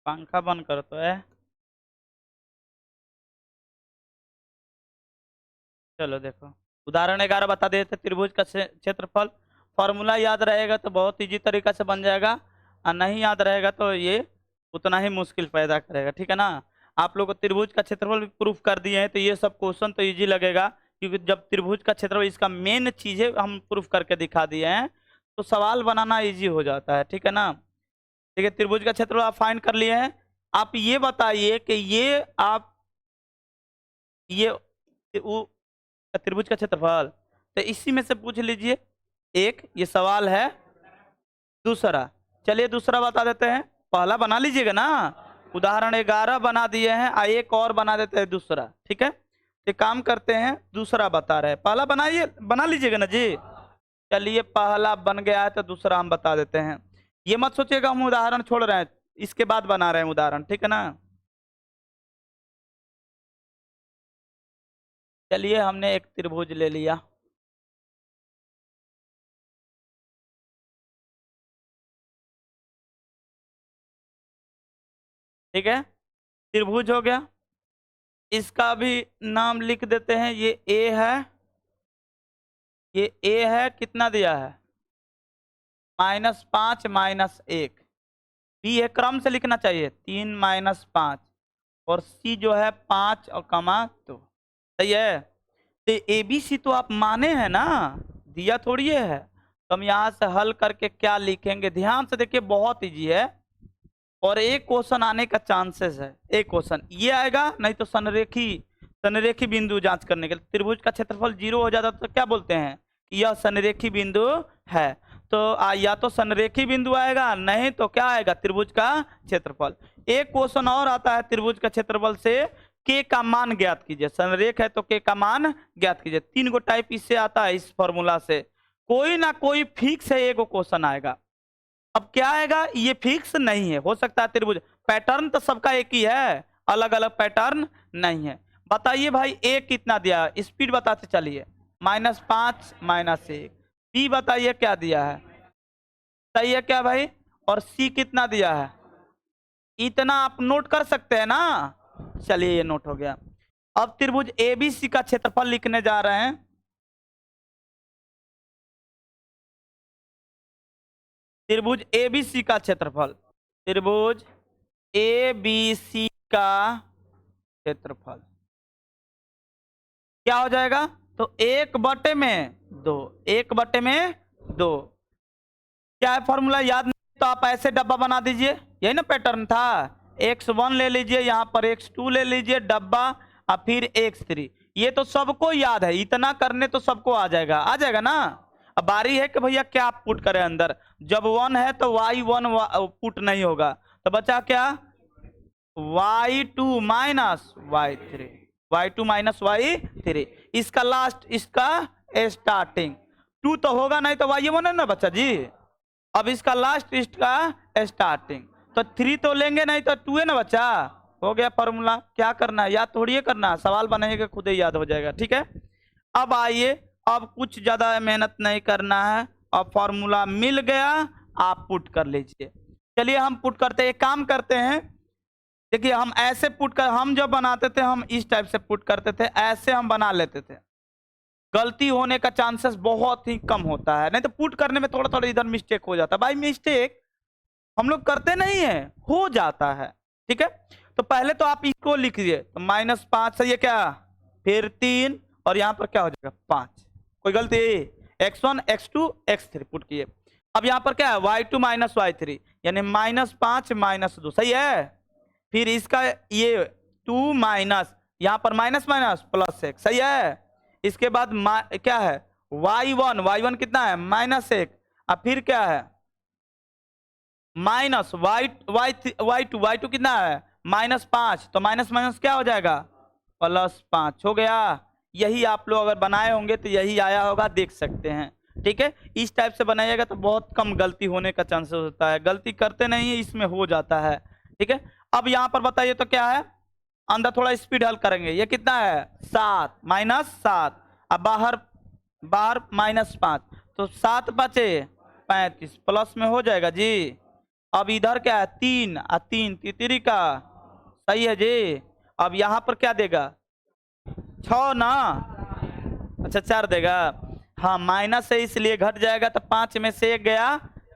पंखा बंद कर तो है। चलो देखो, उदाहरण 11 बता देते। त्रिभुज का क्षेत्रफल, फॉर्मूला याद रहेगा तो बहुत इजी तरीका से बन जाएगा, और नहीं याद रहेगा तो ये उतना ही मुश्किल पैदा करेगा, ठीक है ना। आप लोग को त्रिभुज का क्षेत्रफल भी प्रूफ कर दिए हैं, तो ये सब क्वेश्चन तो इजी लगेगा, क्योंकि जब त्रिभुज का क्षेत्रफल, इसका मेन चीजें हम प्रूफ करके दिखा दिए हैं, तो सवाल बनाना इजी हो जाता है, ठीक है ना। ठीक है, त्रिभुज का क्षेत्रफल आप फाइंड कर लिए हैं। आप ये बताइए कि ये आप ये वो त्रिभुज का क्षेत्रफल, तो इसी में से पूछ लीजिए। एक ये सवाल है। दूसरा, चलिए दूसरा बता देते हैं। पहला बना लीजिएगा ना, उदाहरण 11 बना दिए हैं, एक और बना देते हैं दूसरा, ठीक है। एक काम करते हैं, दूसरा बता रहे हैं, पहला बनाइए, बना लीजिएगा ना जी। चलिए पहला बन गया है तो दूसरा हम बता देते हैं। ये मत सोचिएगा हम उदाहरण छोड़ रहे हैं, इसके बाद बना रहे हैं उदाहरण, ठीक है ना। चलिए हमने एक त्रिभुज ले लिया। ठीक है, त्रिभुज हो गया। इसका भी नाम लिख देते हैं, ये ए है, ये ए है, कितना दिया है, -5 -1। बी है, क्रम से लिखना चाहिए, 3 -5, और सी जो है 5 और कमा 2। सही है। तो ए बी सी तो आप माने हैं ना, दिया थोड़ी है। तो हम यहाँ से हल करके क्या लिखेंगे, ध्यान से देखिए, बहुत इजी है, और एक क्वेश्चन आने का चांसेस है। एक क्वेश्चन ये आएगा, नहीं तो संरेखी संरेखी बिंदु जांच करने के लिए त्रिभुज का क्षेत्रफल 0 हो जाता तो क्या बोलते हैं कि यह संरेखी बिंदु है। तो या तो संरेखी बिंदु आएगा, नहीं तो क्या आएगा, त्रिभुज का क्षेत्रफल। एक क्वेश्चन और आता है, त्रिभुज का क्षेत्रफल से के का मान ज्ञात कीजिए। संरेख है तो के का मान ज्ञात कीजिए। 3 गो टाइप इससे आता है, इस फॉर्मूला से कोई ना कोई फिक्स है, एक क्वेश्चन आएगा। अब क्या आएगा, ये फिक्स नहीं है, हो सकता है त्रिभुज, पैटर्न तो सबका एक ही है, अलग अलग पैटर्न नहीं है। बताइए भाई, ए कितना दिया है, स्पीड बताते चलिए, -5 -1। बी बताइए क्या दिया है, सही है क्या भाई, और सी कितना दिया है, इतना आप नोट कर सकते हैं ना। चलिए ये नोट हो गया। अब त्रिभुज एबीसी का क्षेत्रफल लिखने जा रहे हैं। त्रिभुज एबीसी का क्षेत्रफल, त्रिभुज एबीसी का क्षेत्रफल क्या हो जाएगा, तो 1/2, 1/2। क्या है फॉर्मूला, याद नहीं तो आप ऐसे डब्बा बना दीजिए, यही ना पैटर्न था। x1 ले लीजिए, यहाँ पर x2 ले लीजिए डब्बा, और फिर x3। ये तो सबको याद है, इतना करने तो सबको आ जाएगा, आ जाएगा ना। अब बारी है कि भैया क्या आप पुट करें अंदर। जब 1 है तो y1 पुट नहीं होगा, तो बचा क्या, y2 -y3, y2 -y3। इसका लास्ट, इसका स्टार्टिंग 2 तो होगा नहीं तो y1 है ना बच्चा जी। अब इसका लास्ट, इसका स्टार्टिंग, तो 3 तो लेंगे नहीं तो 2 है ना बच्चा। हो गया फॉर्मूला, क्या करना है, याद थोड़ी है करना, सवाल बनाएगा खुद ही याद हो जाएगा, ठीक है। अब आइए, अब कुछ ज्यादा मेहनत नहीं करना है, अब फॉर्मूला मिल गया, आप पुट कर लीजिए। चलिए हम पुट करते हैं, एक काम करते हैं, देखिए हम ऐसे पुट कर, हम जब बनाते थे हम इस टाइप से पुट करते थे, ऐसे हम बना लेते थे, गलती होने का चांसेस बहुत ही कम होता है। नहीं तो पुट करने में थोड़ा थोड़ा इधर मिस्टेक हो जाता है, भाई मिस्टेक हम लोग करते नहीं है, हो जाता है, ठीक है। तो पहले तो आप इसको लिखिए, तो -5 से ये क्या, फिर 3, और यहाँ पर क्या हो जाएगा 5, कोई गलती, x1 x2 x3 पुट किए। अब यहाँ पर क्या है, y2 -y3, यानी -5 -2, सही है। फिर इसका ये 2 माइनस, यहाँ पर माइनस माइनस +1, सही है। इसके बाद क्या है, y1 कितना है, -1, और फिर क्या है, माइनस y2 कितना है, -5, तो माइनस माइनस क्या हो जाएगा, +5 हो गया। यही आप लोग अगर बनाए होंगे तो यही आया होगा, देख सकते हैं, ठीक है। इस टाइप से बनाइएगा तो बहुत कम गलती होने का चांसेस होता है, गलती करते नहीं है, इसमें हो जाता है, ठीक है। अब यहाँ पर बताइए तो क्या है, अंदर थोड़ा स्पीड हल करेंगे, ये कितना है 7 -7, अब बाहर बाहर -5, तो 7 बचे 35, प्लस में हो जाएगा जी, अब इधर क्या है 3 और 3 तितरी का, सही है जी। अब यहाँ पर क्या देगा 6 ना, अच्छा 4 देगा, हाँ माइनस है इसलिए घट जाएगा, तो 5 में से 1 गया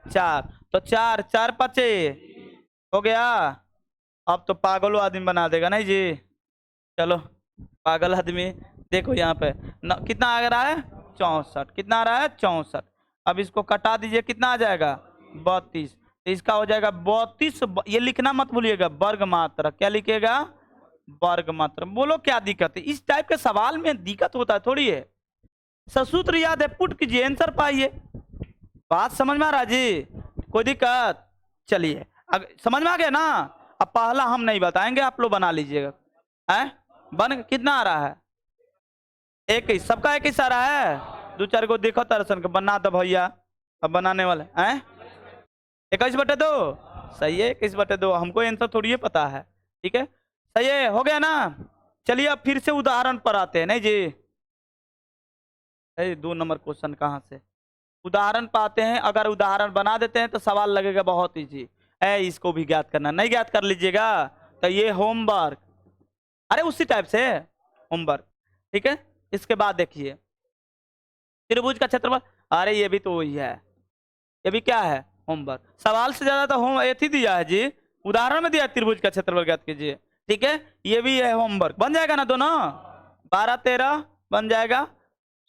4, तो 4 4 5 हो गया। अब तो पागलो आदमी बना देगा नहीं जी, चलो पागल आदमी। देखो यहाँ पे कितना आ रहा है 64, कितना आ रहा है 64। अब इसको कटा दीजिए, कितना आ जाएगा 32, तो इसका हो जाएगा 32। ये लिखना मत भूलिएगा वर्ग मात्रा, क्या लिखिएगा वर्ग मात्रा। बोलो क्या दिक्कत है, इस टाइप के सवाल में दिक्कत होता है थोड़ी है। सूत्र याद है, पुट कीजिए आंसर पाइए। बात समझ में आ रहा है जी, कोई दिक्कत? चलिए समझ में आ गया ना। अब पहला हम नहीं बताएंगे, आप लोग बना लीजिएगा। है बन कितना आ रहा है 21, सबका 21 आ रहा है। 2 4 को देखो तरसन के बना दो भैया, अब बनाने वाले हैं 21/2, सही है 21/2। हमको आंसर थोड़ी है पता है, ठीक है सही है, हो गया ना। चलिए अब फिर से उदाहरण पर आते हैं नहीं जी, 2 नंबर क्वेश्चन कहाँ से, उदाहरण पाते हैं। अगर उदाहरण बना देते हैं तो सवाल लगेगा बहुत इजी है, इसको भी ज्ञात करना, नहीं ज्ञात कर लीजिएगा तो ये होमवर्क, अरे उसी टाइप से होमवर्क, ठीक है। इसके बाद देखिए त्रिभुज का क्षेत्रफल, अरे ये भी तो वही है, ये भी क्या है होमवर्क। सवाल से ज्यादा तो होम एथी दिया है जी, उदाहरण में दिया है त्रिभुज का क्षेत्रफल ज्ञात कीजिए, ठीक है। ये भी है होमवर्क, बन जाएगा ना दोनों, 12 13 बन जाएगा।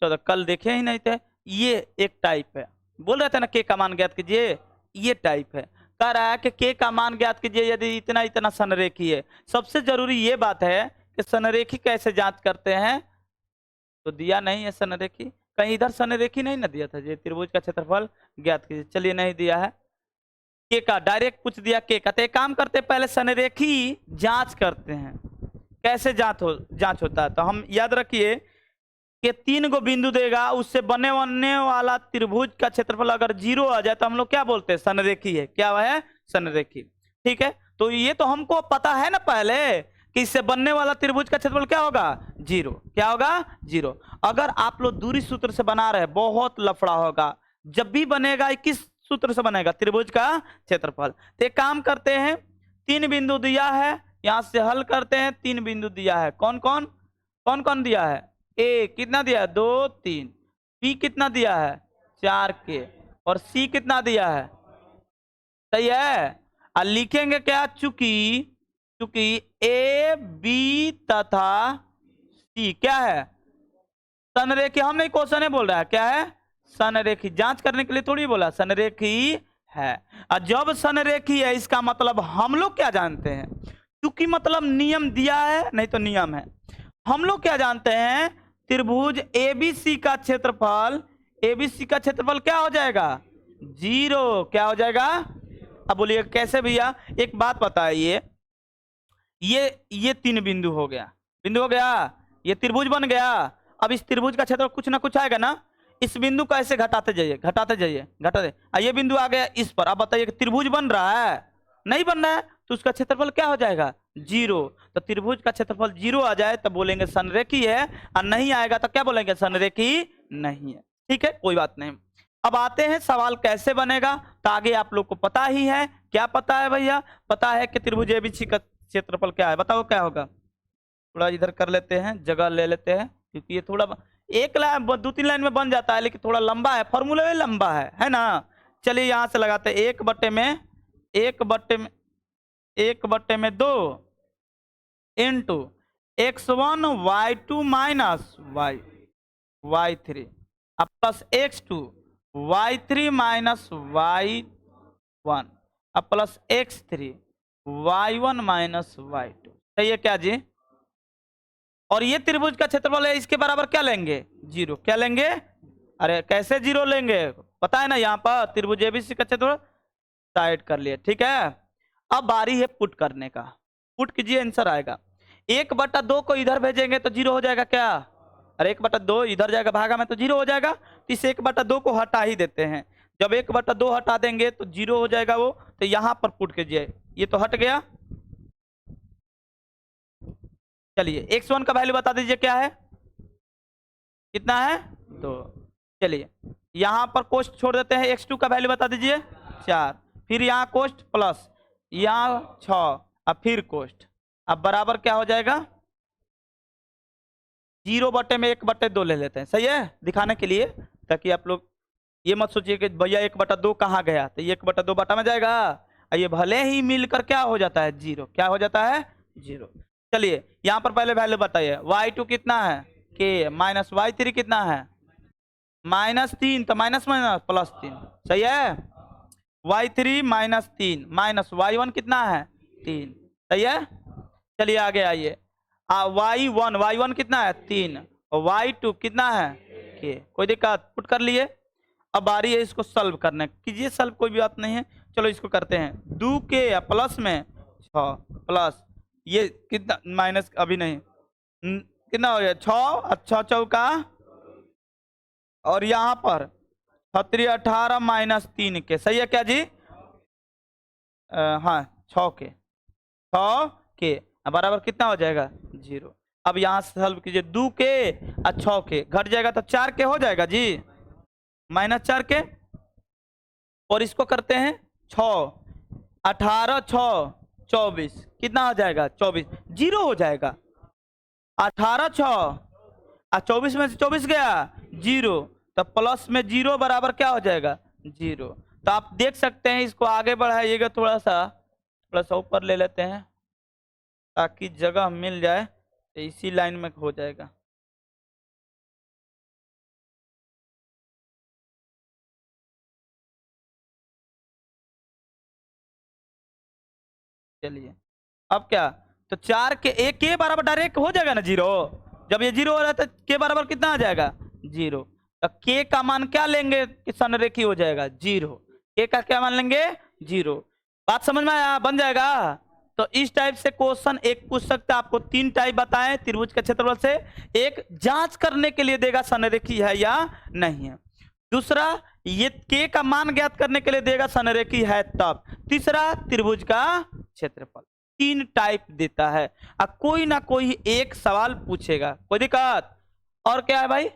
चलो कल देखे ही नहीं थे, ये एक टाइप है, बोल रहे थे ना के का मान ज्ञात कीजिए, ये टाइप है। कह रहा है कि के का मान ज्ञात कीजिए यदि इतना इतना संरेखी है। सबसे जरूरी ये बात है कि संरेखी कैसे जांच करते हैं, तो दिया नहीं है संरेखी, कहीं इधर संरेखी नहीं ना दिया था जी, त्रिभुज का क्षेत्रफल ज्ञात कीजिए, चलिए नहीं दिया है। के का डायरेक्ट पूछ दिया, के का, तो एक काम करते पहले संरेखी जांच करते हैं, कैसे जांच होता है। तो हम याद रखिए कि 3 गो बिंदु देगा, उससे बनने वाला त्रिभुज का क्षेत्रफल अगर 0 आ जाए तो हम लोग क्या बोलते हैं संरेखी है, क्या है संरेखी, ठीक है। तो ये तो हमको पता है ना पहले कि इससे बनने वाला त्रिभुज का क्षेत्रफल क्या होगा 0, क्या होगा 0। अगर आप लोग दूरी सूत्र से बना रहे हैं बहुत लफड़ा होगा, जब भी बनेगा किस सूत्र से बनेगा त्रिभुज का क्षेत्रफल। तो एक काम करते हैं, 3 बिंदु दिया है, यहां से हल करते हैं। 3 बिंदु दिया है, कौन कौन दिया है, ए कितना दिया है 2 3, बी कितना दिया है 4 के, और सी कितना दिया है, सही है। और लिखेंगे क्या, चूंकि ए बी तथा सी क्या है संरेखी, हम नहीं क्वेश्चन है बोल रहा है, क्या है संरेखी, जांच करने के लिए थोड़ी बोला संरेखी है। और जब संरेखी है इसका मतलब हम लोग क्या जानते हैं, चूंकि मतलब नियम दिया है, नहीं तो नियम है, हम लोग क्या जानते हैं त्रिभुज एबीसी का क्षेत्रफल, एबीसी का क्षेत्रफल क्या हो जाएगा 0, क्या हो जाएगा। अब बोलिए कैसे भैया, एक बात बताइए, ये 3 बिंदु हो गया, ये त्रिभुज बन गया। अब इस त्रिभुज का क्षेत्रफल कुछ ना कुछ आएगा ना, इस बिंदु को ऐसे घटाते जाइए, ये बिंदु आ गया इस पर। अब बताइए त्रिभुज बन रहा है, नहीं बन रहा है, तो उसका क्षेत्रफल क्या हो जाएगा 0। तो त्रिभुज का क्षेत्रफल 0 आ जाए तो बोलेंगे संरेखी है, और नहीं आएगा तो क्या बोलेंगे संरेखी नहीं है, ठीक है कोई बात नहीं। अब आते हैं सवाल कैसे बनेगा, तो आगे आप लोग को पता ही है, क्या पता है भैया, पता है कि त्रिभुज एबीसी का क्षेत्रफल क्या है, बताओ क्या होगा। थोड़ा इधर कर लेते हैं, जगह ले लेते हैं, क्योंकि ये थोड़ा एक लाइन 2-3 लाइन में बन जाता है, लेकिन थोड़ा लंबा है, फॉर्मूला भी लंबा है ना। चलिए यहां से लगाते हैं 1/2 into x1 y2 minus y3 plus x2 y3 minus y1 plus x3 y1 minus y2, सही है क्या जी। और ये त्रिभुज का क्षेत्रफल है, इसके बराबर क्या लेंगे 0, क्या लेंगे, अरे कैसे 0 लेंगे, पता है ना, यहाँ पर त्रिभुज एबीसी का क्षेत्रफल साइड कर लिए, ठीक है। अब बारी है पुट करने का, पुट कीजिए आंसर आएगा। 1/2 को इधर भेजेंगे तो 0 हो जाएगा क्या, अरे 1/2 इधर जाएगा भागा में तो 0 हो जाएगा, तो इस 1/2 को हटा ही देते हैं। जब 1/2 हटा देंगे तो 0 हो जाएगा वो, तो यहां पर पुट कीजिए, ये तो हट गया। चलिए x1 का वैल्यू बता दीजिए क्या है, कितना है 2। चलिए यहां पर कोष्ट छोड़ देते हैं, x2 का वैल्यू बता दीजिए 4, फिर यहाँ कोष्ट प्लस यहाँ 6 अब फिर कोष्ट, अब बराबर क्या हो जाएगा 0/1/2 ले लेते हैं, सही है दिखाने के लिए, ताकि आप लोग ये मत सोचिए कि भैया 1/2 कहाँ गया, तो ये 1/2 बटा में जाएगा, ये भले ही मिलकर क्या हो जाता है 0, क्या हो जाता है 0। चलिए यहाँ पर पहले वैल्यू बताइए, y2 कितना है k माइनस y3 कितना है -3, तो माइनस माइनस +3, सही है। y3 -3 माइनस y1 कितना है 3, सही है। चलिए आगे आइए, y1 कितना है 3 और y2 कितना है k, कोई दिक्कत, पुट कर लिए। अब बारी है इसको सॉल्व करने, कीजिए सॉल्व, कोई भी बात नहीं है, चलो इसको करते हैं। 2k प्लस में 6 प्लस ये कितना माइनस अभी नहीं कितना हो गया 6, अच्छा चौका, और यहाँ पर 18 माइनस 3 के, सही है क्या जी, हाँ 6 के बराबर कितना हो जाएगा 0। अब यहाँ से सॉल्व कीजिए, 2k और 6k घट जाएगा तो 4k हो जाएगा जी, -4k, और इसको करते हैं 6 18 6 24 कितना हो जाएगा 24, 0 हो जाएगा। 18 6 और 24 में से 24 गया 0, तो प्लस में 0 बराबर क्या हो जाएगा 0। तो आप देख सकते हैं, इसको आगे बढ़ाइएगा थोड़ा सा ऊपर ले लेते हैं ताकि जगह मिल जाए, तो इसी लाइन में हो जाएगा। चलिए अब क्या, तो 4 के एक के बराबर डायरेक्ट हो जाएगा ना 0, जब ये 0 हो रहा है तो के बराबर कितना आ जाएगा 0, तो के का मान क्या लेंगे कि संरेखी हो जाएगा 0, के का क्या मान लेंगे 0। बात समझ में आया, बन जाएगा। तो इस टाइप से क्वेश्चन एक पूछ सकता है, आपको 3 टाइप बताएं त्रिभुज के क्षेत्रफल से, एक जांच करने के लिए देगा संरेखी है या नहीं है, दूसरा ये के का मान ज्ञात करने के लिए देगा संरेखी है तब, तीसरा त्रिभुज का क्षेत्रफल। 3 टाइप देता है, अब कोई ना कोई एक सवाल पूछेगा, कोई दिक्कत। और क्या है भाई,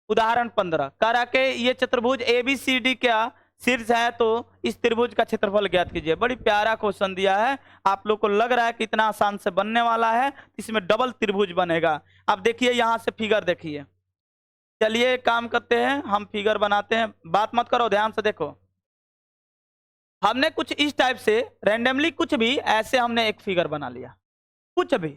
उदाहरण 15 करा के ये चतुर्भुज ABCD क्या शीर्ष है, तो इस त्रिभुज का क्षेत्रफल ज्ञात कीजिए। बड़ी प्यारा क्वेश्चन दिया है, आप लोग को लग रहा है कि इतना आसान से बनने वाला है, इसमें डबल त्रिभुज बनेगा। अब देखिए यहां से फिगर देखिए, चलिए काम करते हैं, हम फिगर बनाते हैं, बात मत करो ध्यान से देखो। हमने कुछ इस टाइप से रैंडमली कुछ भी ऐसे हमने एक फिगर बना लिया, कुछ भी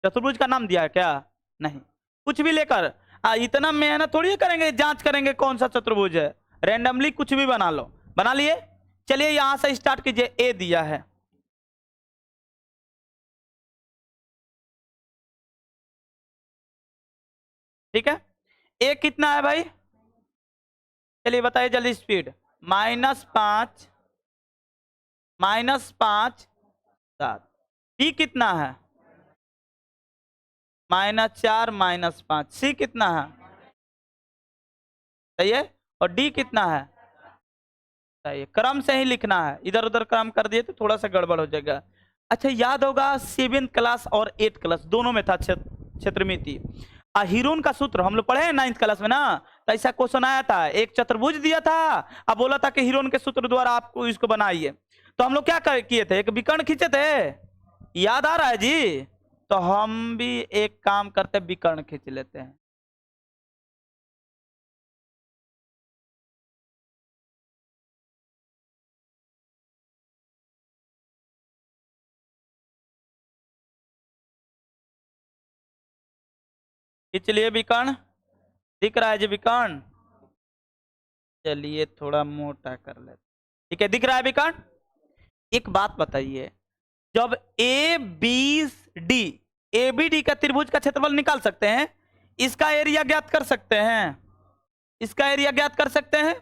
चतुर्भुज का नाम दिया है क्या, नहीं, कुछ भी लेकर इतना मेहनत थोड़ी करेंगे, जांच करेंगे कौन सा चतुर्भुज है, रैंडमली कुछ भी बना लो, बना लिए। चलिए यहां से स्टार्ट कीजिए, ए दिया है, ठीक है, ए कितना है भाई, चलिए बताइए जल्दी स्पीड, -5 -5 7, डी कितना है -4 -5, सी कितना है, सही है, और डी कितना है, सही है। क्रम से ही लिखना है, इधर उधर क्रम कर दिए तो थोड़ा सा गड़बड़ हो जाएगा। अच्छा याद होगा 7th क्लास और 8th क्लास दोनों में था क्षेत्रमिति, हीरोन का सूत्र हम लोग पढ़े हैं 9th क्लास में ना, तो ऐसा क्वेश्चन आया था, एक चतुर्भुज दिया था, अब बोला था कि हीरोन के सूत्र द्वारा आपको इसको बनाइए, तो हम लोग क्या किए थे, एक विकर्ण खींचे थे, याद आ रहा है जी, तो हम भी एक काम करते विकर्ण खींच लेते हैं। खींच लिए विकर्ण, दिख रहा है जी विकर्ण, चलिए थोड़ा मोटा कर लेते, ठीक है दिख रहा है विकर्ण। एक बात बताइए, जब ABD का त्रिभुज का क्षेत्रफल निकाल सकते हैं, इसका एरिया ज्ञात कर सकते हैं, इसका एरिया ज्ञात कर सकते हैं,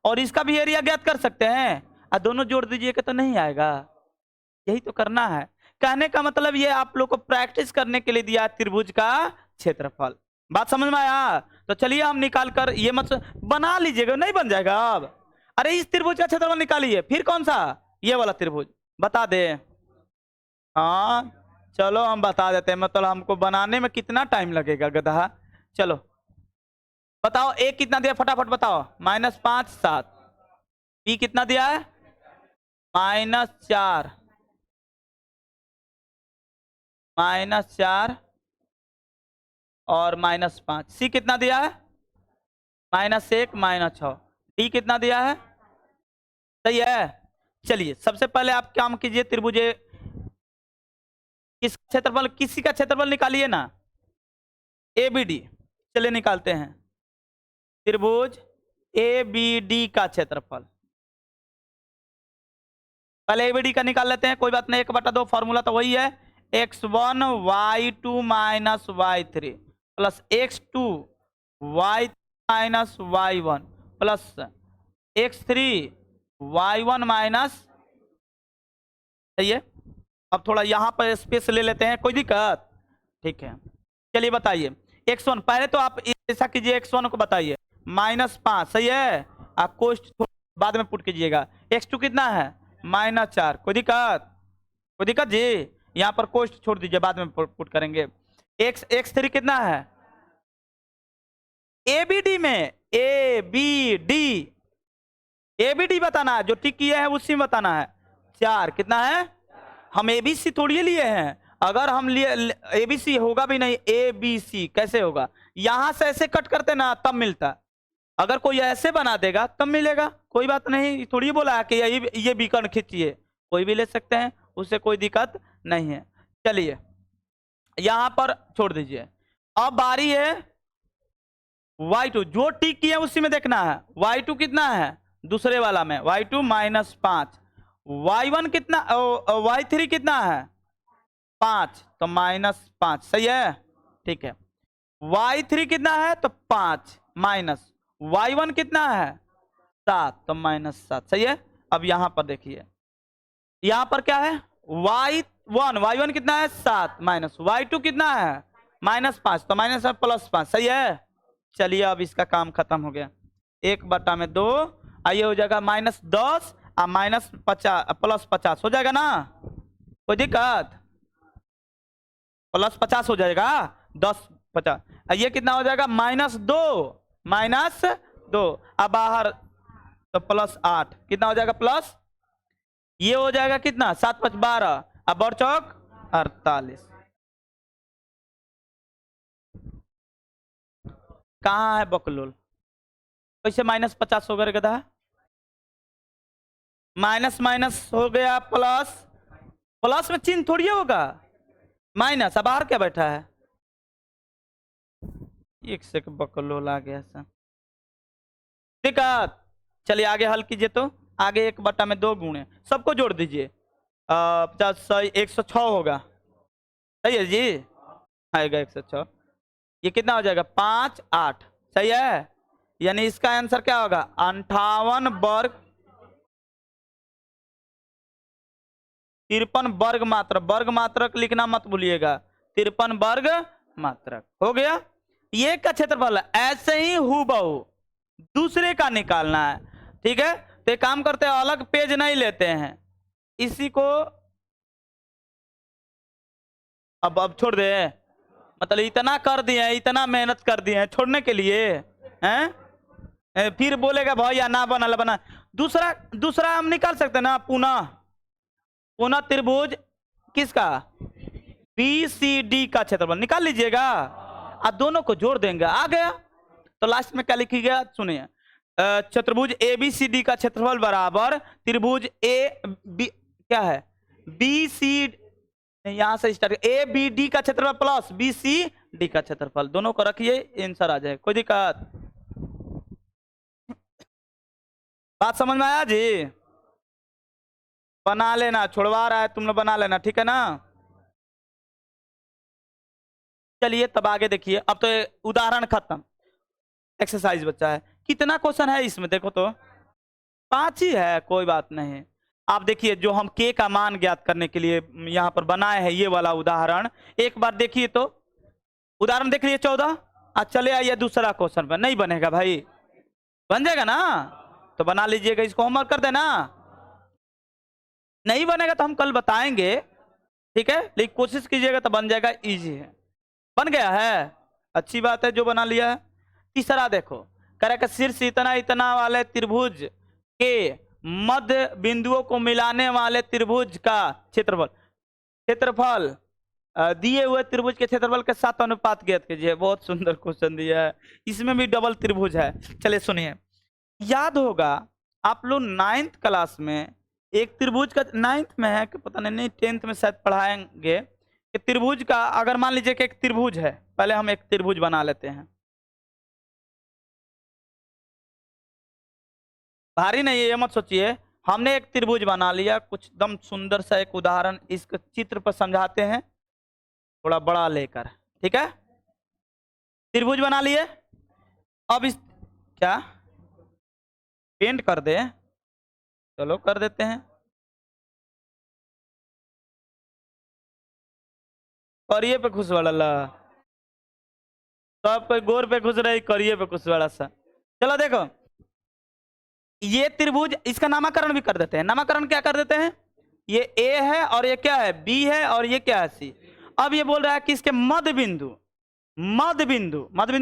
और इसका भी एरिया ज्ञात कर सकते हैं, और दोनों जोड़ दीजिएगा तो नहीं आएगा, यही तो करना है। कहने का मतलब ये आप लोग को प्रैक्टिस करने के लिए दिया त्रिभुज का क्षेत्रफल, बात समझ में आया। तो चलिए हम निकाल कर, ये मत बना लीजिएगा, नहीं बन जाएगा अब, अरे इस त्रिभुज का क्षेत्रफल निकालिए, फिर कौन सा, ये वाला त्रिभुज बता दे, हाँ चलो हम बता देते हैं, मतलब हमको बनाने में कितना टाइम लगेगा गधा, चलो बताओ, ए कितना दिया फटाफट बताओ, -5 7, बी कितना दिया है -4 -4 और -5। सी कितना दिया है? -1 -6। डी कितना दिया है? सही है। चलिए सबसे पहले आप काम कीजिए, त्रिभुज किस क्षेत्रफल, किसी का क्षेत्रफल निकालिए ना, ए बी डी। चलिए निकालते हैं त्रिभुज ए बी डी का क्षेत्रफल। पहले ए बी डी का निकाल लेते हैं, कोई बात नहीं। 1/2 फॉर्मूला तो वही है, x1 y2 minus y3 plus x2 y minus y1 plus x3 y1 minus. सही है। अब थोड़ा यहाँ पर स्पेस ले लेते हैं, कोई दिक्कत? ठीक है। चलिए बताइए x1, पहले तो आप ऐसा कीजिए, x1 को बताइए -5। सही है। आप कोष्ट बाद में पुट कीजिएगा। x2 कितना है? -4। कोई दिक्कत? कोई दिक्कत जी? यहाँ पर कोष्ट छोड़ दीजिए, बाद में पुट करेंगे। x3 कितना है? ए बी डी में ए बी डी बताना है, जो टिक किया है उसी में बताना है। 4 कितना है? हम ए बी सी थोड़ी लिए हैं, अगर हम लिए ए बी सी होगा भी नहीं, ए बी सी कैसे होगा? यहां से ऐसे कट करते ना तब मिलता, अगर कोई ऐसे बना देगा तब मिलेगा। कोई बात नहीं, थोड़ी बोला है कि ये बीकन खींचिए, कोई भी ले सकते हैं, उससे कोई दिक्कत नहीं है। चलिए यहां पर छोड़ दीजिए। अब बारी है y2, जो टिक किया उसी में देखना है। y2 कितना है? दूसरे वाला में y2 -5। y1 कितना, y3 कितना है? 5, तो -5। सही है। ठीक है। y3 कितना है? तो 5 माइनस y1 कितना है? 7, तो -7। सही है। अब यहां पर देखिए, यहां पर क्या है? y1 कितना है? 7 माइनस y2 कितना है? -5, तो -+5। सही है। चलिए अब इसका काम खत्म हो गया। 1/2 आइए हो जाएगा -10 और +50 हो जाएगा ना? कोई दिक्कत? +50 हो जाएगा, 10 50। ये कितना हो जाएगा? -2 अब बाहर तो +8 कितना हो जाएगा? प्लस ये हो जाएगा कितना? 7 5 12 अब बढ़ चौक 48। कहाँ है बकलोल? कैसे -50 हो गया गधा? माइनस हो गया प्लस, प्लस में चिन्ह थोड़ी होगा, माइनस। अब बाहर क्या बैठा है? एक से बकलोल आ गया सर, दिक्कत। चलिए आगे हल कीजिए। तो आगे 1/2 गुणे सबको जोड़ दीजिए, 106 होगा। सही है जी, आएगा 106। ये कितना हो जाएगा? 5 8। सही है। यानी इसका आंसर क्या होगा? 58 वर्ग 53 वर्ग मात्रक। वर्ग मात्रक लिखना मत भूलिएगा, 53 वर्ग मात्रक हो गया। ये का क्षेत्रफल है। ऐसे ही हूबहू दूसरे का निकालना है। ठीक है। तो एक काम करते हैं, अलग पेज नहीं लेते हैं, इसी को अब छोड़ दे। मतलब इतना कर दिए, इतना मेहनत कर दिए हैं छोड़ने के लिए हैं? फिर बोलेगा भैया ना बना। दूसरा हम निकाल सकते हैं ना, पुनः त्रिभुज किसका? बी सी डी का क्षेत्रफल निकाल लीजिएगा, आप दोनों को जोड़ देंगे, आ गया। तो लास्ट में क्या लिखिएगा सुनिए, चतुर्भुज ए बी सी डी का क्षेत्रफल बराबर त्रिभुज ए बी, क्या है? बी सी, यहां से स्टार्ट, ए बी डी का क्षेत्रफल प्लस बी सी डी का क्षेत्रफल, दोनों को रखिए, आंसर आ जाए। कोई दिक्कत? बात समझ में आया जी? बना लेना, छोड़वा रहा है तुम लोग, बना लेना, ठीक है ना? चलिए तब आगे देखिए। अब तो उदाहरण खत्म, एक्सरसाइज बच्चा है। कितना क्वेश्चन है इसमें देखो तो? 5 ही है, कोई बात नहीं। आप देखिए, जो हम के का मान ज्ञात करने के लिए यहाँ पर बनाए हैं ये वाला उदाहरण, एक बार देखिए तो। उदाहरण देख लीजिए 14। आज चले आइए दूसरा क्वेश्चन पर। नहीं बनेगा भाई? बन जाएगा ना? तो बना लीजिएगा, इसको होमवर्क कर देना। नहीं बनेगा तो हम कल बताएंगे, ठीक है? लेकिन कोशिश कीजिएगा तो बन जाएगा, इजी है। बन गया है, अच्छी बात है जो बना लिया है। तीसरा देखो, कह रहा है कि शीर्ष इतना इतना वाले त्रिभुज के मध्य बिंदुओं को मिलाने वाले त्रिभुज का क्षेत्रफल दिए हुए त्रिभुज के क्षेत्रफल के साथ अनुपात ज्ञात कीजिए। बहुत सुंदर क्वेश्चन दिया है, इसमें भी डबल त्रिभुज है। चलिए सुनिए, याद होगा आप लोग 9th क्लास में एक त्रिभुज का, 9th में है कि पता नहीं 10th में शायद पढ़ाएंगे कि त्रिभुज का, अगर मान लीजिए कि एक त्रिभुज है, पहले हम एक त्रिभुज बना लेते हैं। भारी नहीं है ये मत सोचिए, हमने एक त्रिभुज बना लिया, कुछ दम सुंदर सा एक उदाहरण इस चित्र पर समझाते हैं, थोड़ा बड़ा लेकर, ठीक है। त्रिभुज बना लिए, अब इस क्या पेंट कर दे, चलो कर देते हैं। करिए पे खुश वाला, सब कोई गोर पे खुश रहे, करिए पे खुश वाला सा। चलो देखो, ये त्रिभुज, इसका नामकरण भी कर देते हैं। नामकरण क्या कर देते हैं, ये ए है और ये क्या है, बी है और ये क्या है, सी। अब ये बोल रहा है कि इसके मध्य बिंदु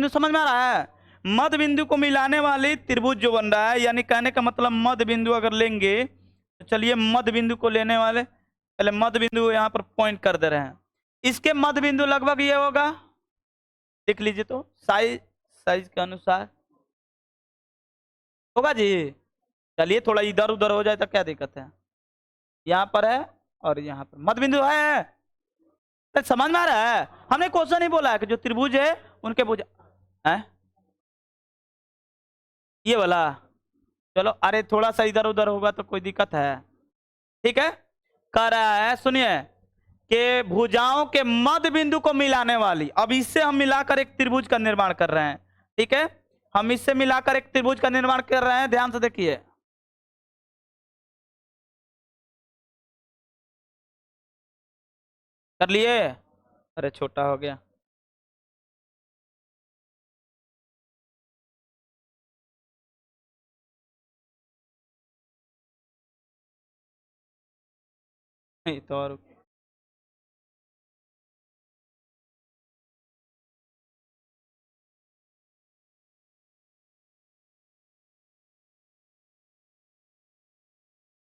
समझ में आ रहा है, मध्य बिंदु को मिलाने वाली त्रिभुज जो बन रहा है, यानी कहने का मतलब मध्य बिंदु अगर लेंगे तो चलिए मध्य बिंदु को लेने वाले, पहले मध्य बिंदु यहाँ पर पॉइंट कर दे रहे हैं। इसके मध्य बिंदु लगभग ये होगा, देख लीजिए तो साइज के अनुसार होगा जी। चलिए थोड़ा इधर उधर हो जाए तो क्या दिक्कत है, यहाँ पर है और यहाँ पर मध्य बिंदु है, तो समझ में आ रहा है। हमने क्वेश्चन ही बोला है कि जो त्रिभुज है उनके भुज है ये वाला। चलो अरे थोड़ा सा इधर उधर होगा तो कोई दिक्कत है, ठीक है। कह रहा है सुनिए कि भुजाओं के मध्य बिंदु को मिलाने वाली, अब इससे हम मिलाकर एक त्रिभुज का निर्माण कर रहे हैं, ठीक है। हम इससे मिलाकर एक त्रिभुज का निर्माण कर रहे हैं, ध्यान से देखिए। कर लिए, अरे छोटा हो गया, नहीं तो और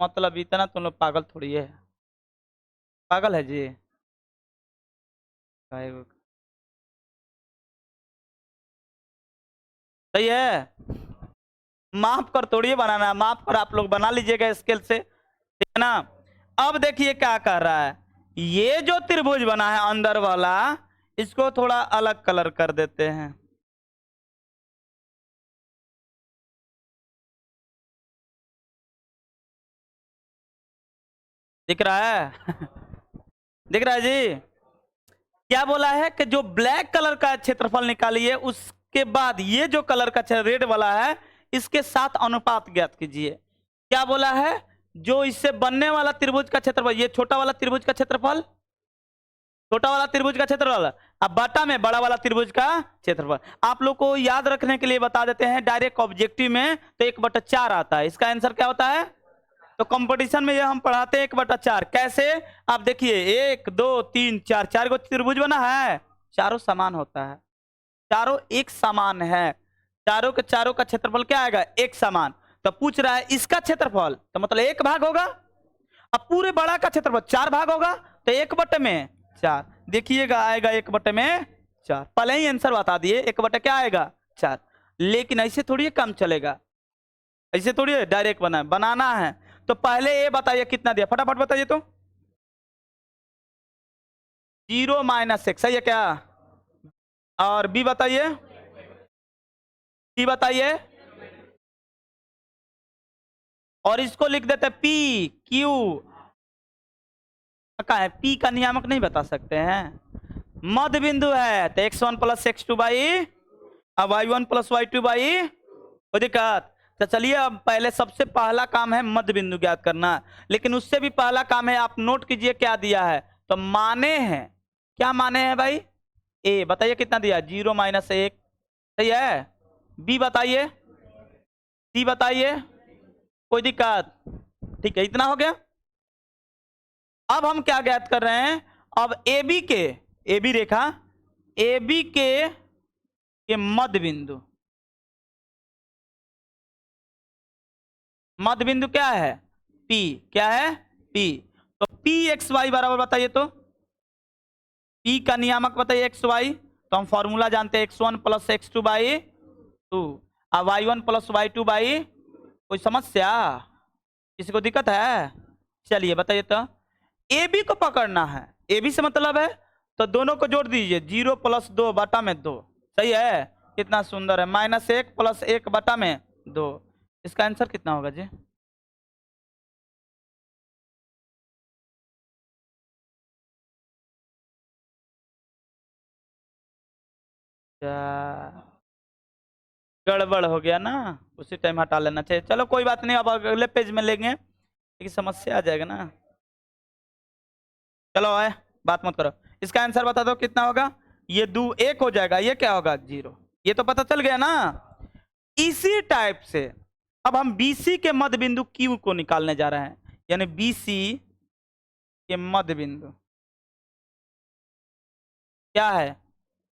मतलब इतना तुम लोग पागल थोड़ी है, पागल है जी। सही है, माप कर तोड़िए बनाना, माप कर आप लोग बना लीजिएगा स्केल से, ठीक है ना। अब देखिए क्या कर रहा है, ये जो त्रिभुज बना है अंदर वाला, इसको थोड़ा अलग कलर कर देते हैं। दिख रहा है दिख रहा है जी। क्या बोला है कि जो ब्लैक कलर का क्षेत्रफल निकालिए, उसके बाद ये जो कलर का रेड वाला है इसके साथ अनुपात ज्ञात कीजिए। क्या बोला है, जो इससे बनने वाला त्रिभुज का क्षेत्रफल, ये छोटा वाला त्रिभुज का क्षेत्रफल, छोटा वाला त्रिभुज का क्षेत्रफल, अब बटा में बड़ा वाला त्रिभुज का क्षेत्रफल। आप लोग को याद रखने के लिए बता देते हैं, डायरेक्ट ऑब्जेक्टिव में तो 1/4 आता है, इसका आंसर क्या होता है। तो कंपटीशन में ये हम पढ़ाते हैं 1/4 कैसे। आप देखिए 1 2 3 4, 4 को त्रिभुज बना है, चारों समान होता है, चारों एक समान है, चारों के चारों का क्षेत्रफल क्या आएगा, एक समान। तो पूछ रहा है इसका क्षेत्रफल, तो मतलब 1 भाग होगा। अब पूरे बड़ा का क्षेत्रफल 4 भाग होगा, तो 1/4 देखिएगा आएगा 1/4। पहले ही आंसर बता दिए, 1 क्या आएगा 4। लेकिन ऐसे थोड़ी काम चलेगा, ऐसे थोड़ी डायरेक्ट बनाना है। तो पहले ये बताइए कितना दिया, फटाफट बताइए तो। 0 - x सही है क्या, और बी बताइए, सी बताइए, और इसको लिख देते हैं पी क्यू। कहा है पी का नियामक नहीं बता सकते हैं, मध्य बिंदु है तो x1 + x2 by y1 + y2 by, कोई दिक्कत। तो चलिए अब पहले सबसे पहला काम है मध्य बिंदु ज्ञात करना, लेकिन उससे भी पहला काम है, आप नोट कीजिए क्या दिया है। तो माने हैं, क्या माने हैं भाई, ए बताइए कितना दिया, 0 - 1 सही है। बी बताइए, सी बताइए, कोई दिक्कत, ठीक है, इतना हो गया। अब हम क्या ज्ञात कर रहे हैं, अब A B Rekha, A B के मध्य बिंदु, मध्य बिंदु क्या है, P, क्या है P। तो P x y बराबर बताइए तो, P का नियामक बताइए x y, तो हम फॉर्मूला जानते हैं x1 प्लस x2 बाई 2 और y1 प्लस y2 बाई, कोई समस्या, किसी को दिक्कत है? चलिए बताइए तो, ए बी को पकड़ना है, ए बी से मतलब है तो दोनों को जोड़ दीजिए, 0 प्लस 2 बटा में 2, सही है, कितना सुंदर है, -1 प्लस 1 बटा में 2, इसका आंसर कितना होगा जी? गड़बड़ हो गया ना, उसी टाइम हटा लेना चाहिए। चलो कोई बात नहीं, अब अगले पेज में लेंगे, लेकिन समस्या आ जाएगा ना। चलो आए, बात मत करो, इसका आंसर बता दो कितना होगा। ये 2 1 हो जाएगा, ये क्या होगा 0, ये तो पता चल गया ना। इसी टाइप से अब हम BC के मध्य बिंदु Q को निकालने जा रहे हैं, यानी BC के मध्य बिंदु क्या है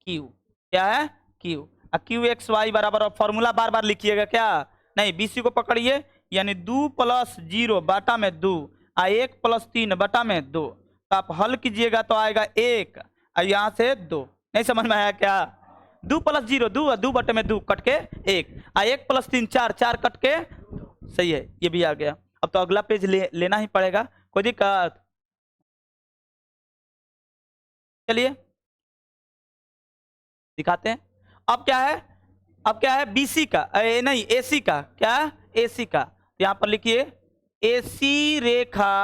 Q, क्या है Q, Q x y बराबर, फॉर्मूला बार बार लिखिएगा क्या, नहीं BC को पकड़िए, यानी 2 प्लस 0 बटा में 2 और 1 प्लस 3 बटा में 2, तो आप हल कीजिएगा तो आएगा 1 और यहाँ से 2, नहीं समझ में आया क्या? 2 प्लस 0 2, 2 बटे में 2 कट के 1 और 1 प्लस 3 4, 4 कट के, सही है, ये भी आ गया। अब तो अगला पेज लेना ही पड़ेगा, कोई दिक्कत? चलिए दिखाते हैं। अब क्या है, अब क्या है BC का, नहीं AC का, क्या AC का, तो यहां पर लिखिए AC रेखा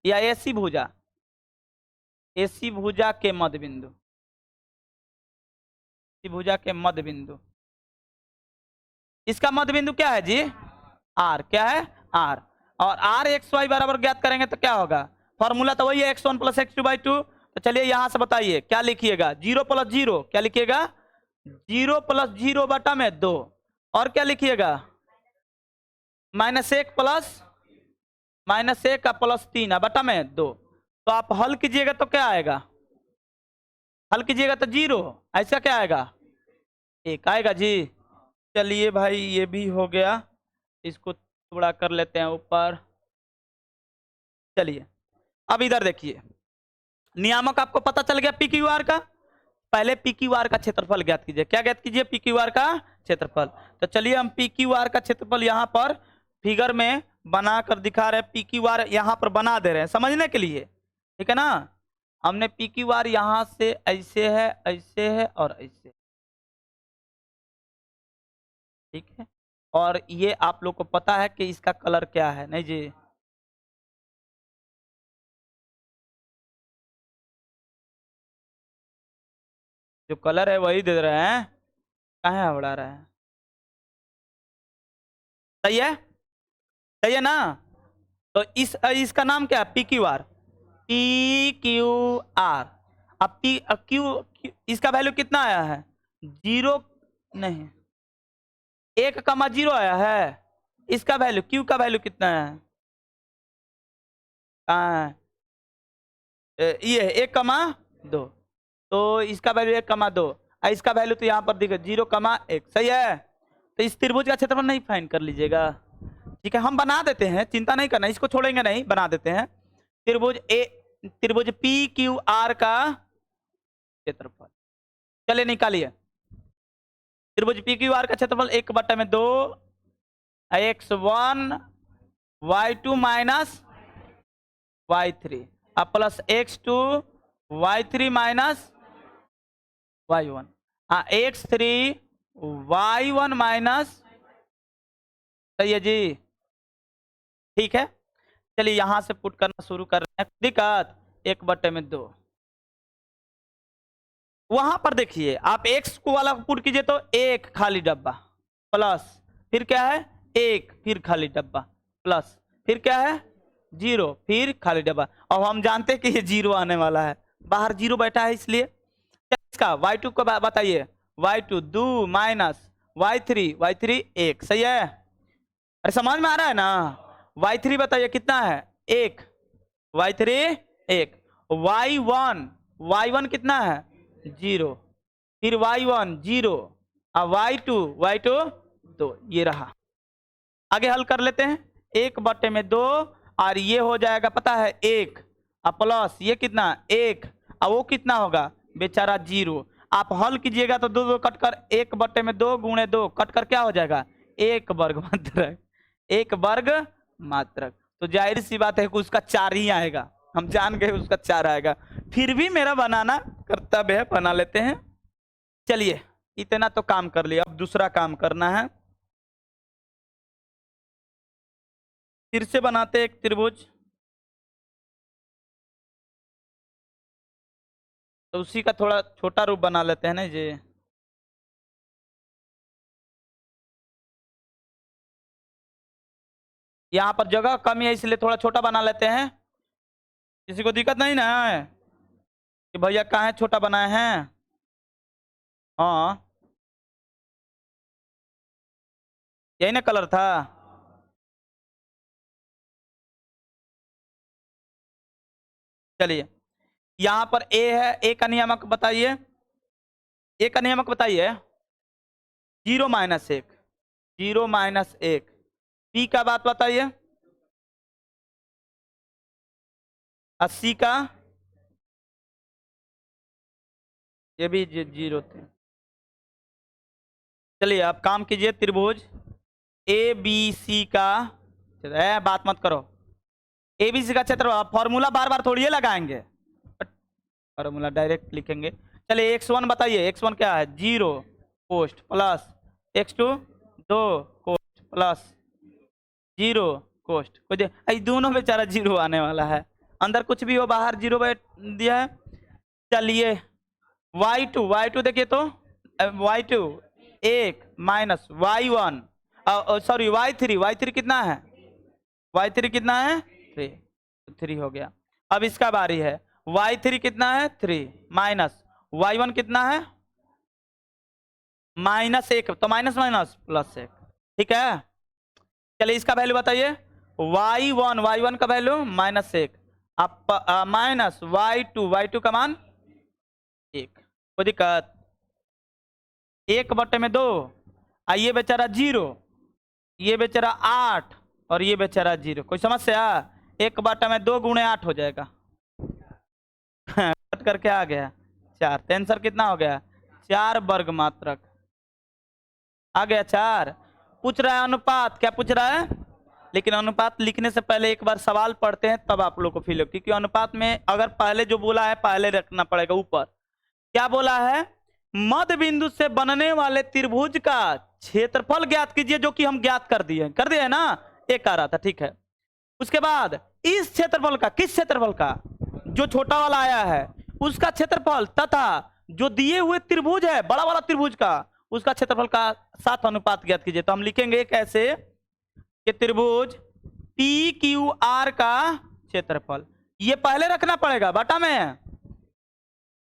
या AC भुजा, AC भुजा के मध्य बिंदु, भुजा के मध्य बिंदु, इसका मध्य बिंदु क्या है जी? R, क्या है R, और R x y बराबर ज्ञात करेंगे तो क्या होगा, फॉर्मूला तो वही है x1 प्लस x2 बाई 2। तो चलिए यहां से बताइए क्या लिखिएगा, 0 प्लस 0, क्या लिखिएगा 0 प्लस 0 बटा में 2, और क्या लिखिएगा -1 प्लस -1 का प्लस 3 बटा में 2। तो आप हल कीजिएगा तो क्या आएगा, हल कीजिएगा तो 0, ऐसा क्या आएगा 1 आएगा जी। चलिए भाई ये भी हो गया, इसको थोड़ा कर लेते हैं ऊपर। चलिए अब इधर देखिए, नियामक आपको पता चल गया PQR का, पहले PQR का क्षेत्रफल ज्ञात कीजिए, क्या ज्ञात कीजिए PQR का क्षेत्रफल। तो चलिए हम PQR का क्षेत्रफल यहाँ पर फिगर में बनाकर दिखा रहे हैं, PQR यहाँ पर बना दे रहे हैं समझने के लिए, ठीक है ना। हमने PQR यहाँ से ऐसे है, ऐसे है और ऐसे, ठीक है, और ये आप लोग को पता है कि इसका कलर क्या है, नहीं जी, जो कलर है वही दे रहे हैं, कहाँ बढ़ा रहे हैं, सही है, सही है ना। तो इसका नाम क्या है PQR, PQR। अब Q इसका वैल्यू कितना आया है 0, नहीं 1,0 आया है, इसका वैल्यू Q का वैल्यू कितना है, कहाँ है ये 1,2, तो इसका वैल्यू 1,2, इसका वैल्यू तो यहाँ पर दिखे 0,1, सही है। तो इस त्रिभुज का क्षेत्रफल नहीं फाइंड कर लीजिएगा, ठीक है, हम बना देते हैं, चिंता नहीं करना, इसको छोड़ेंगे नहीं, बना देते हैं। त्रिभुज PQR का क्षेत्रफल, चलिए निकालिए, त्रिभुज PQR का क्षेत्रफल 1/2 x1 y2 माइनस y3 अब plus x2 y3 minus y1 x3 y1 minus, सही है जी, ठीक है। चलिए यहां से पुट करना शुरू कर रहे हैं, दिक्कत 1/2, वहां पर देखिए आप x को वाला पुट कीजिए तो 1 खाली डब्बा प्लस, फिर क्या है 1, फिर खाली डब्बा प्लस, फिर क्या है 0, फिर खाली डब्बा। अब हम जानते हैं कि ये 0 आने वाला है, बाहर 0 बैठा है, इसलिए इसका y2 को बताइए, y2 2 माइनस y3 1, सही है, अरे समझ में आ रहा है ना। y3 बताइए कितना है 1, y3 1, y1 कितना है 0, फिर y1 0 और y2 2, ये रहा। आगे हल कर लेते हैं, 1/2 और ये हो जाएगा पता है 1 और प्लस ये कितना 1 और वो कितना होगा बेचारा 0। आप हल कीजिएगा तो 2 कट कर 1/2 गुणे 2 कट कर क्या हो जाएगा 1 वर्ग मात्रक, 1 वर्ग मात्रक। तो जाहिर सी बात है कि उसका 4 ही आएगा, हम जान गए उसका 4 आएगा। फिर भी मेरा बनाना कर्तव्य है, बना लेते हैं। चलिए इतना तो काम कर लिया, अब दूसरा काम करना है। फिर से बनाते एक त्रिभुज, तो उसी का थोड़ा छोटा रूप बना लेते हैं ना जी। यहाँ पर जगह कमी है इसलिए थोड़ा छोटा बना लेते हैं। किसी को दिक्कत नहीं ना है कि भैया कहाँ छोटा बनाए हैं? हाँ यही ना कलर था। चलिए यहाँ पर ए है, ए का नियामक बताइए, ए का नियामक बताइए 0 - 1, 0 - 1। पी का बात बताइए 80 का, ये भी 0 थे। चलिए अब काम कीजिए, त्रिभुज ए बी सी का, बात मत करो, एबीसी का क्षेत्र फॉर्मूला बार बार थोड़ी लगाएंगे, फॉर्मूला डायरेक्ट लिखेंगे। चलिए x1 बताइए, x1 क्या है 0 कोष्ठ प्लस x2 2 कोष्ठ प्लस 0 कोष्ठ। कोई दोनों बेचारा 0 आने वाला है, अंदर कुछ भी हो बाहर 0 दिया है। चलिए y2 देखिए तो y2 1 minus y1 sorry y3 कितना है, y3 कितना है 3 हो गया। अब इसका बारी है, y3 कितना है 3 माइनस y1 कितना है -1, तो माइनस माइनस +1, ठीक है। चलिए इसका वैल्यू बताइए, y1 का वैल्यू -1 माइनस y2 का मान 1। कोई दिक्कत? 1/2 ये बेचारा 0, ये बेचारा 8 और ये बेचारा 0। कोई समस्या? 1/2 गुणे 8 हो जाएगा कट करके आ गया 4, तो आंसर कितना हो गया 4 वर्ग मात्रक आ गया 4। पूछ रहा है अनुपात, क्या पूछ रहा है? लेकिन अनुपात लिखने से पहले एक बार सवाल पढ़ते हैं तब आप लोग को फील हो, क्योंकि अनुपात में अगर पहले जो बोला है पहले रखना पड़ेगा ऊपर। क्या बोला है? मध्य बिंदु से बनने वाले त्रिभुज का क्षेत्रफल ज्ञात कीजिए, जो कि हम ज्ञात कर दिए ना, एक आ रहा था, ठीक है। उसके बाद इस क्षेत्रफल का, किस क्षेत्रफल का? जो छोटा वाला आया है उसका क्षेत्रफल तथा जो दिए हुए त्रिभुज है बड़ा वाला त्रिभुज का उसका क्षेत्रफल का साथ अनुपात ज्ञात कीजिए। तो हम लिखेंगे कैसे कि त्रिभुज पी क्यू आर का क्षेत्रफल, ये पहले रखना पड़ेगा बटा में,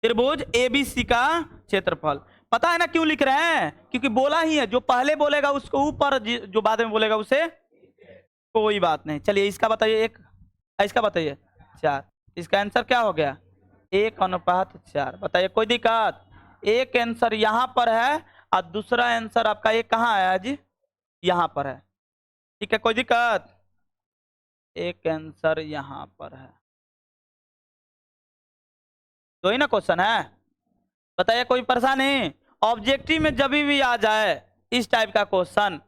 त्रिभुज एबीसी का क्षेत्रफल। पता है ना क्यों लिख रहे हैं? क्योंकि बोला ही है, जो पहले बोलेगा उसको ऊपर, जो बाद में बोलेगा उसे कोई बात नहीं। चलिए इसका बताइए 1, इसका बताइए 4, इसका आंसर क्या हो गया 1/4। बताइए कोई दिक्कत? एक आंसर यहां पर है और दूसरा आंसर आपका ये कहाँ आया जी, यहां पर है, ठीक है। कोई दिक्कत? एक आंसर यहां पर है, दो ही ना क्वेश्चन है। बताइए कोई परेशानी? ऑब्जेक्टिव में जब भी आ जाए इस टाइप का क्वेश्चन,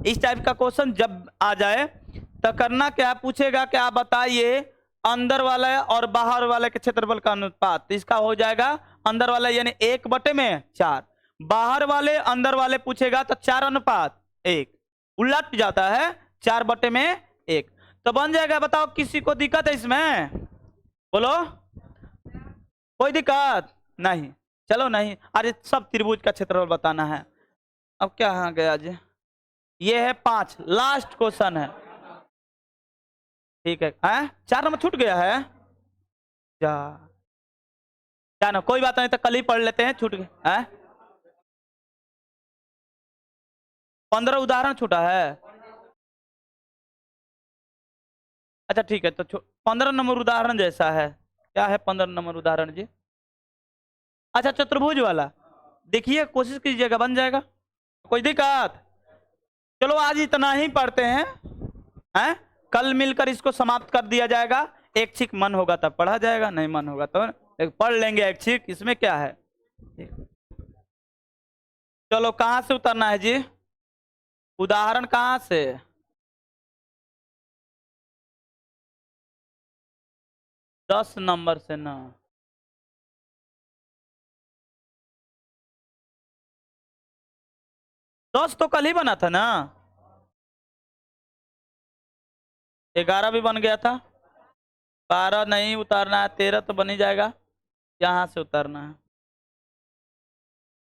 इस टाइप का क्वेश्चन जब आ जाए तो करना क्या, पूछेगा क्या बताइए अंदर वाले और बाहर वाले के क्षेत्रफल का अनुपात। तो इसका हो जाएगा अंदर वाले यानी 1/4, बाहर वाले अंदर वाले पूछेगा तो 4/1, उलट जाता है 4/1, तो बन जाएगा। बताओ किसी को दिक्कत है इसमें? बोलो, कोई दिक्कत नहीं? चलो नहीं, अरे सब त्रिभुज का क्षेत्रफल बताना है। अब क्या हाँ गया जी, ये है 5, लास्ट क्वेश्चन है, ठीक है। 4 नंबर छूट गया है क्या ना, कोई बात नहीं, तो कल ही पढ़ लेते हैं, छूट गया है 15 उदाहरण छूटा है। अच्छा ठीक है, तो 15 नंबर उदाहरण जैसा है, क्या है 15 नंबर उदाहरण जी? अच्छा चतुर्भुज वाला, देखिए कोशिश कीजिएगा बन जाएगा, कोई दिक्कत? चलो आज इतना ही पढ़ते हैं। हैं? कल मिलकर इसको समाप्त कर दिया जाएगा। ऐच्छिक मन होगा तब पढ़ा जाएगा, नहीं मन होगा तो पढ़ लेंगे ऐच्छिक, इसमें क्या है। चलो कहां से उतरना है जी, उदाहरण कहां से? 10 नंबर से ना, दस तो कल ही बना था ना, 11 भी बन गया था। 12 नहीं उतारना है, 13 तो बन ही जाएगा, यहाँ से उतारना है।